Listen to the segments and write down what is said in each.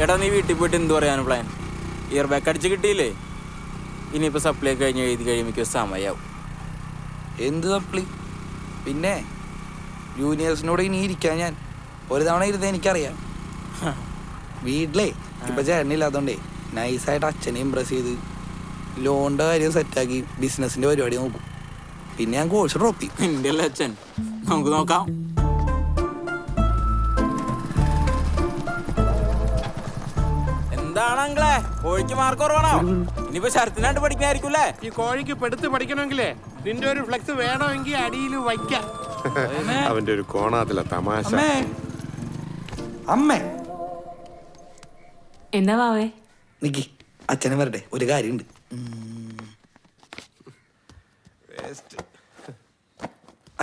എടാ നീ വീട്ടിൽ പോയിട്ട് എന്ത് പറയാൻ പ്ലാൻ? ഇയർ ബാക്ക് അടിച്ച് കിട്ടിയില്ലേ? ഇനിയിപ്പോൾ സപ്ലൈ കഴിഞ്ഞ് എഴുതി കഴിയുമ്പോൾ സമയമാവും. എന്ത് സപ്ലി? പിന്നെ ജൂനിയേഴ്സിനോട് ഇനി ഇരിക്കാൻ ഞാൻ ഒരു തവണ ഇരുന്ന് എനിക്കറിയാം. വീട്ടിലേ ഇപ്പം ചേട്ടനില്ലാത്തതുകൊണ്ടേ നൈസായിട്ട് അച്ഛനെ ഇമ്പ്രസ് ചെയ്ത് ലോണിൻ്റെ കാര്യം സെറ്റാക്കി ബിസിനസ്സിൻ്റെ പരിപാടി നോക്കും. പിന്നെ ഞാൻ കോഴ്സ് ഡ്രോപ്പ് ചെയ്യും. എൻ്റെ അല്ലേ അച്ഛൻ, നമുക്ക് നോക്കാം. എന്താണങ്ങളെ കോഴിക്ക് മാർക്ക് കുറവാണോ? ഇനിയിപ്പോ ശരത്തിനായിട്ട് പഠിക്കായിരിക്കൂല്ലേ? ഈ കോഴിക്ക് പെടുത്ത് പഠിക്കണമെങ്കിലേ നിന്റെ ഒരു ഫ്ലെക്സ് വേണമെങ്കിൽ അടിയിൽ വയ്ക്കാം. അവന്റെ ഒരു കോണാത്തില തമാശ. അമ്മേ എന്താ വാവേ? നിക്കി, അച്ഛനെ വരട്ടെ, ഒരു കാര്യമുണ്ട്.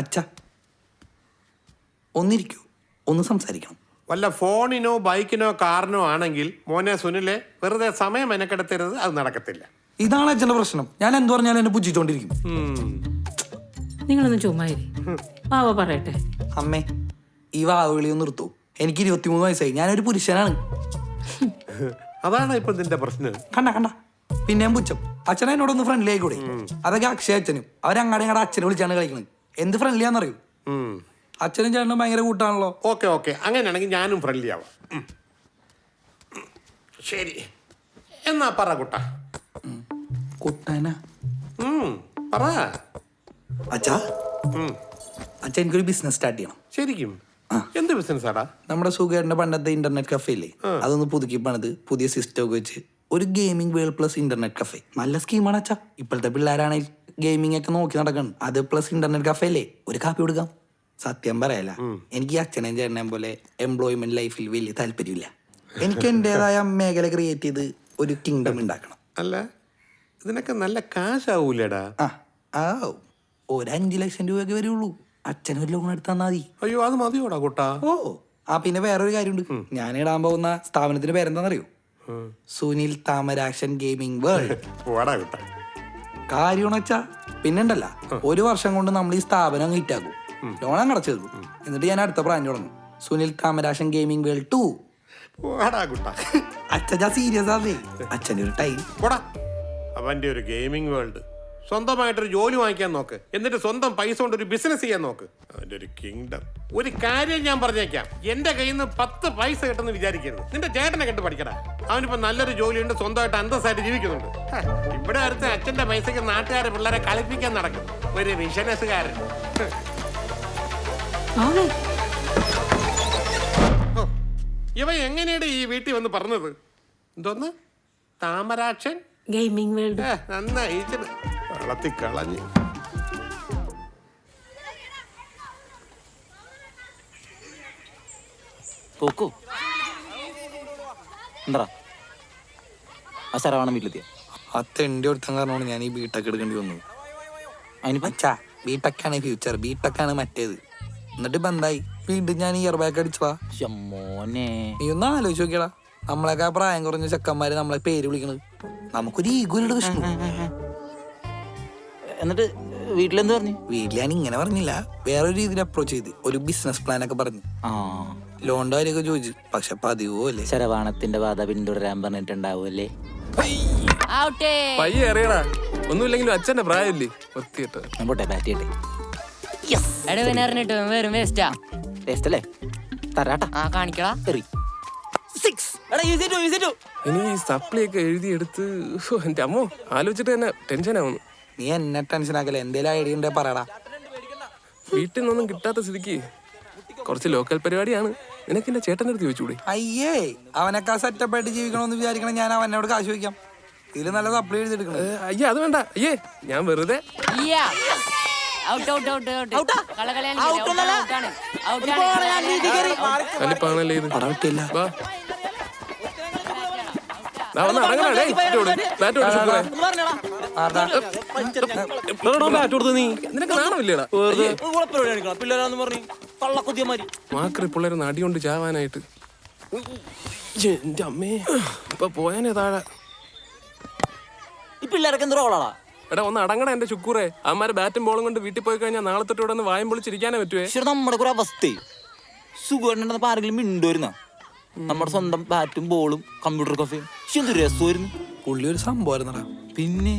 അച്ഛ ഒന്നിരിക്കൂ, ഒന്ന് സംസാരിക്കണം. വല്ല ഫോണിനോ ബൈക്കിനോ കാറിനോ ആണെങ്കിൽ മോനെ സുനിലെ വെറുതെ സമയം മെനക്കെടുത്തരുത്, അത് നടക്കത്തില്ല. ഇതാണ് അച്ഛന്റെ പ്രശ്നം. ഞാൻ എന്ത് പറഞ്ഞാലും എന്നെ പുച്ഛിച്ചോണ്ടിരിക്കും. നിങ്ങളൊന്ന് ചുമ്മാരി, വാവ പറയട്ടെ. അമ്മേ, ഈ വാവുകളിയൊന്നും നിർത്തൂ. എനിക്ക് 23 വയസ്സായി, ഞാനൊരു പുരുഷനാണ്. അതാണ് ഇപ്പൊ നിന്റെ പ്രശ്നം. കണ്ട പിന്നെയും പുച്ഛം. അച്ഛനെ എന്നോടൊന്ന് ഫ്രണ്ട്ലി ആയിക്കൂടെ? അതൊക്കെ അക്ഷയ അച്ഛനും അവരങ്ങാടെ ഇങ്ങടെ അച്ഛനെ വിളിച്ചാണ് കളിക്കുന്നത്. എന്ത് ഫ്രണ്ട്ലിയാന്നറിയൂ? അച്ഛനും ചേട്ടനും ഭയങ്കര കൂട്ടാണല്ലോ. ഓക്കെ അങ്ങനെയാണെങ്കിൽ ഞാനും ഫ്രണ്ട്ലി ആവാം. ശരി എന്നാ പറ കുട്ട. കുട്ടനാ പറ. അച്ഛാ, അച്ഛാ എനിക്കൊരു ബിസിനസ് സ്റ്റാർട്ട് ചെയ്യണം. ശരിക്കും? എന്ത് ബിസിനസ് ആടാ? നമ്മുടെ സുഖേറിന്റെ പണ്ടത്തെ ഇന്റർനെറ്റ് കഫേ ഇല്ലേ, അതൊന്ന് പുതുക്കി പണിത് പുതിയ സിസ്റ്റം ഒക്കെ വെച്ച് ഒരു gaming world plus internet cafe. നല്ല സ്കീമാണ് അച്ഛാ. ഇപ്പോഴത്തെ പിള്ളേരാണെങ്കിൽ ഗെയിമിംഗ് ഒക്കെ നോക്കി നടക്കണം. അത് പ്ലസ് ഇന്റർനെറ്റ് കഫേ അല്ലേ, ഒരു കാപ്പി കൊടുക്കാം. സത്യം പറയല, എനിക്ക് അച്ഛനെയും ചേട്ടനെയും പോലെ എംപ്ലോയ്മെന്റ് ലൈഫിൽ വലിയ താല്പര്യമില്ല. എനിക്ക് എന്റേതായ മേഖല ക്രിയേറ്റ് ചെയ്ത് ഒരു കിങ്ഡം ഉണ്ടാക്കണം. അല്ല, ഇതിനൊക്കെ നല്ല കാശാവൂലേടാ? ഒരു 5 ലക്ഷം രൂപയൊക്കെ വരുള്ളൂ. അച്ഛനൊരു ലോൺ എടുത്താൽ മതി. അയ്യോ, അത് മതിയോടാ കുട്ടാ. പിന്നെ വേറൊരു കാര്യമുണ്ട്. ഞാൻ ഇടാൻ പോകുന്ന സ്ഥാപനത്തിന്റെ പേരെന്താണെന്നറിയോ? Sunil Thamarakshan gaming world. കാര്യമെന്ന് വെച്ചാ പിന്നെണ്ടല്ല, 1 വർഷം കൊണ്ട് നമ്മൾ ഈ സ്ഥാപനം അങ്ങ് ഹിറ്റാക്കും. ലോൺ അങ്ങ് അടച്ചു തീർക്കും. എന്നിട്ട് ഞാൻ അടുത്ത ബ്രാൻഡ് തുടങ്ങും, സുനിൽ താമരാക്ഷൻ ഗെയിമിംഗ് വേൾഡ് 2. അച്ഛാ സീരിയസ് ആണേ, അച്ഛൻ്റെ ഒരു ടൈം. അവന്റെ ഒരു ഗെയിമിംഗ് വേൾഡ്. സ്വന്തമായിട്ടൊരു ജോലി വാങ്ങിക്കാൻ നോക്ക്, എന്നിട്ട് സ്വന്തം പൈസ കൊണ്ട് ഒരു ബിസിനസ് ചെയ്യാൻ നോക്ക്. അവന്റെ ഒരു കിങ്ഡം. ഒരു കാര്യം ഞാൻ പറഞ്ഞേക്കാം, എന്റെ കയ്യിൽ നിന്ന് 10 പൈസ കിട്ടുമെന്ന് വിചാരിക്കരുത്. നിന്റെ ചേട്ടനെ കണ്ട് പഠിക്കടാ. അവനിപ്പോ നല്ലൊരു ജോലിയുണ്ട്, സ്വന്തമായിട്ട് അന്തസ്സായിട്ട് ജീവിക്കുന്നുണ്ട്. ഇവിടെ അടുത്ത് അച്ഛന്റെ പൈസക്ക് നാട്ടുകാരെ പിള്ളേരെ കളിപ്പിക്കാൻ നടക്കും ഒരു ബിസിനസ്സുകാരൻ. ഇവ എങ്ങനെയാണ് ഈ വീട്ടിൽ വന്ന് പറഞ്ഞത്? എന്തോന്ന് താമരാക്ഷൻ ഗെയിമിംഗ് വേൾഡ്? നന്നായി വളർത്തി കളഞ്ഞ്. പോക്കോ എന്താ ആ ശരവാണം വീട്ടിലെത്തിയ അതെന്റെ ഒരുത്തം കാരണമാണ് ഞാൻ ഈ ബിടെക് എടുക്കേണ്ടി വന്നത്. അച്ഛാ, ബിടെക്കാണ് ഫ്യൂച്ചർ, ബിടെക്കാണ് മറ്റേത്. എന്നിട്ട് ഇപ്പൊ എന്തായി? വീണ്ടും ഞാൻ ഇയർ ബാക്ക് അടിച്ചതാ. മോനെ, നീ ഒന്ന് ആലോചിച്ച് നോക്കിയടാ, നമ്മളൊക്കെ പ്രായം കുറഞ്ഞ ചെക്കന്മാര് നമ്മളെ പേര് വിളിക്കണത്. നമുക്കൊരു ഈഗോയുടെ വിഷമം. എന്നിട്ട് വീട്ടിലെന്ത് പറഞ്ഞു? വീട്ടിൽ ഞാൻ ഇങ്ങനെ പറഞ്ഞില്ല, വേറൊരു രീതിയിൽ അപ്രോച്ച് ചെയ്ത് ഒരു ബിസിനസ് പ്ലാൻ ഒക്കെ പറഞ്ഞു. ലോണിന്റെ കാര്യമൊക്കെ ചോദിച്ചു. പക്ഷെ പതിവോ അല്ലേ, ശരവാണത്തിന്റെ ബാധ പിന്തുടരാൻ പറഞ്ഞിട്ടുണ്ടാവൂല്ലേ? പയ്യേറിയടാ, ഒന്നുമില്ലെങ്കിലും അച്ഛന്റെ പ്രായമില്ലേ? പോട്ടെ, ബാറ്റ് ചെയ്യട്ടെ. ഇനി ഈ സപ്ലി ഒക്കെ എഴുതിയെടുത്ത് എന്റെ അമ്മോ ആലോചിച്ചിട്ട് തന്നെ ടെൻഷനാവുന്നു. നീ എന്നെ ടെൻഷൻ ആക്കല്ലേ, എന്തേലും ഐഡിയ ഉണ്ടേ പറയടാ. വീട്ടിൽ നിന്നൊന്നും കിട്ടാത്ത സ്ഥിതിക്ക് കുറച്ച് ലോക്കൽ പരിപാടിയാണ്. നിനക്ക് എന്റെ ചേട്ടൻ്റെ അടുത്ത് ചോദിച്ചൂടെ? അയ്യേ, അവനൊക്കെ സെറ്റപ്പ് ആയിട്ട് ജീവിക്കണമെന്ന് വിചാരിക്കണം. ഞാൻ അവനോട് കാശ് ചോദിക്കാം. ഇതിൽ നല്ല സപ്ലൈ എഴുതിയെടുക്കണം. അയ്യേ, അത് വേണ്ട. അയ്യേ, ഞാൻ വെറുതെ കലിപ്പാണല്ലേ ഇത്. വാ നിനക്ക് നാണമില്ലേടാ? മാക്രി പിള്ളേരൊന്ന് അടികൊണ്ട് ചാവാനായിട്ട്. എന്റെ അമ്മേ, ഇപ്പൊ പോയാനേ താഴെ. എടാ ഒന്ന് അടങ്ങടാ എന്റെ ചുക്കൂറെ. അമ്മമാര് ബാറ്റും ബോളും കൊണ്ട് വീട്ടിൽ പോയി കഴിഞ്ഞാൽ നാളെ തൊട്ട് ഇവിടെ ഒന്ന് വായം പൊളിച്ചിരിക്കാനേ പറ്റുവേ. നമ്മുടെ കൂടെ അവസ്ഥ സുഖം ആരെങ്കിലും മിണ്ടുവരുന്ന നമ്മുടെ സ്വന്തം ബാറ്റും ബോളും കമ്പ്യൂട്ടർ കഫേയും എന്ത് രസമായിരുന്നു. പുള്ളി ഒരു സംഭവമായിരുന്നടാ. പിന്നെ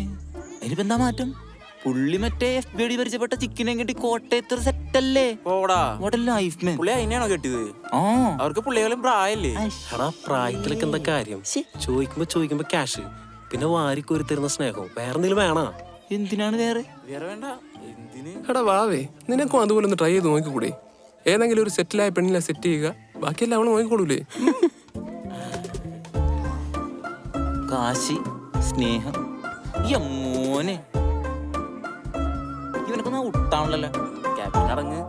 അതിനിപ്പോ എന്താ മാറ്റം? പുള്ളി മറ്റേ FBD പരിചയപ്പെട്ട ചിക്കനെ കെട്ടി കോട്ടയത്ത് സെറ്റല്ലേ. ലൈഫ് മാൻ. പുള്ളി അതിനെയാണോ കെട്ടിയത്? അവർക്ക് പുള്ളികളും പ്രായല്ലേ? എടാ പ്രായത്തിലൊക്കെ എന്താ കാര്യം? ചോദിക്കുമ്പോ ക്യാഷ്, പിന്നെ വാരിക്കോരി തരുന്ന സ്നേഹവും വേറെന്തെങ്കിലും വേണോ? എന്തിനാണ് വേറെ വേണ്ട എന്തിന്? എടാ വാവേ, നിനക്കും അതുപോലെ ഒന്ന് ട്രൈ ചെയ്ത് നോക്കിക്കൂടെ? ഏതെങ്കിലും ഒരു സെറ്റിലായ പെണ്ണിനെ സെറ്റ് ചെയ്യുക, ബാക്കിയെല്ലാം അവള് നോക്കിക്കോളൂലേ? കാശി, സ്നേഹം, ഈ അമ്മോനെ ഇവനൊക്കെ ഒട്ടാണല്ലോ. ക്യാപ്റ്റൻ അടങ്ങ്.